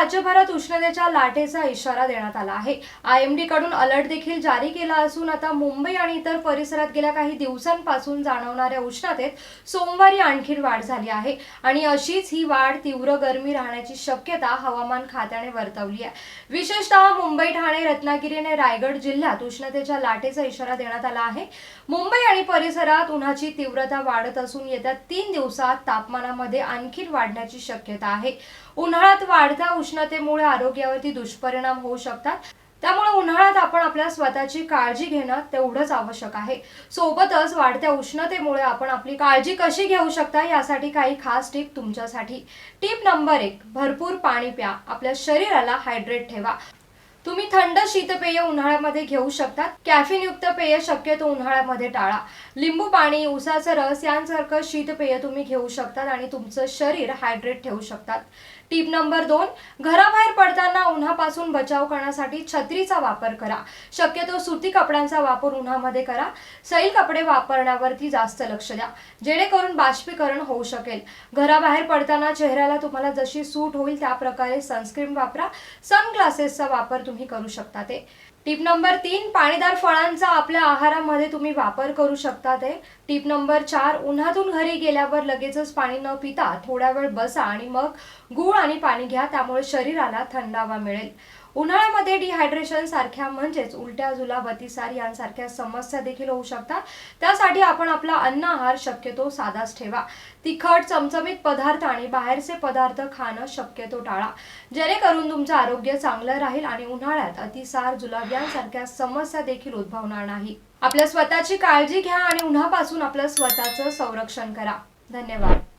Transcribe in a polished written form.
राज्यभरात उष्णतेच्या लाटेचा इशारा देण्यात आला आहे। IMD कडून अलर्ट देखील जारी केला असून आता मुंबई आणि इतर परिसरात गेल्या काही दिवसांपासून जाणवणाऱ्या उष्णतेत सोमवारी आणखी वाढ झाली आहे आणि अशीच ही वाढ तीव्र गरमी राहण्याची शक्यता हवामान खात्याने वर्तवली आहे। विशेषतः मुंबई, ठाणे, रत्नागिरी आणि रायगड जिल्ह्यात उष्णतेच्या लाटेचा इशारा देण्यात आला आहे। मुंबई आणि परिसरात उन्हाची तीव्रता वाढत असून येत्या 3 दिवसात तापमानामध्ये आणखी वाढण्याची शक्यता आहे। उन्हाळ्यात वाढत्या उष्णतेमुळे आरोग्यावरती दुष्परिणाम होऊ शकतात, त्यामुळे उन्हाळ्यात आपण आपल्या स्वतःची काळजी घेणं तेवढंच आवश्यक आहे। सोबतच वाढत्या उष्णतेमुळे आपण आपली काळजी कशी घेऊ शकता यासाठी काही खास टिप तुमच्यासाठी। टिप नंबर 1, भरपूर पाणी प्या, आपल्या शरीराला हायड्रेट ठेवा। तुम्ही थंड शीतपेय उन्हाळ्यामध्ये घेऊ शकता। कॅफीन युक्त पेय शक्यतो उन्हाळ्यामध्ये टाळा। लिंबू पाणी, उसाचा रस यांसारखं शीतपेय तुम्ही घेऊ शकता आणि तुमचं शरीर हायड्रेट ठेवू शकतात। टिप नंबर 2, घराबाहेर पडताना उन्हापासून बचाव करण्यासाठी छत्रीचा वापर करा। शक्यतो सुती कपड्यांचा वापर उन्हामध्ये करा। सैल कपडे वापरण्यावरती जास्त लक्ष द्या, जेणेकरून बाष्पीकरण होऊ शकेल। घराबाहेर पडताना चेहऱ्याला तुम्हाला जशी सूट होईल त्या प्रकारे सनस्क्रीन वापरा। सनग्लासेसचा वापर तुम्ही करू शकता। टिप नंबर 3, पाणीदार फळांचा आपल्या आहारामध्ये तुम्ही वापर करू शकता। टिप नंबर 4, उन्हातून घरी गेल्यावर लगेचच पाणी न पिता थोडा वेळ बसा आणि मग गूळ आणि पाणी घ्या, त्यामुळे शरीराला थंडावा मिळेल। उन्हाळ्यामध्ये डिहायड्रेशन सारख्या म्हणजेच उलट्या, जुलाब, अतिसार यांसारख्या समस्या देखील होऊ शकतात। त्यासाठी आपण आपला अन्न आहार शक्यतो साधाच ठेवा। तिखट, चमचमीत पदार्थ आणि बाहेरचे पदार्थ खाणं शक्यतो टाळा, जेणेकरून तुमचं आरोग्य चांगलं राहील आणि उन्हाळ्यात अतिसार, जुलाब यांसारख्या समस्या देखील उद्भवणार नाही। आपल्या स्वतःची काळजी घ्या आणि उन्हापासून आपलं स्वतःचं संरक्षण करा। धन्यवाद।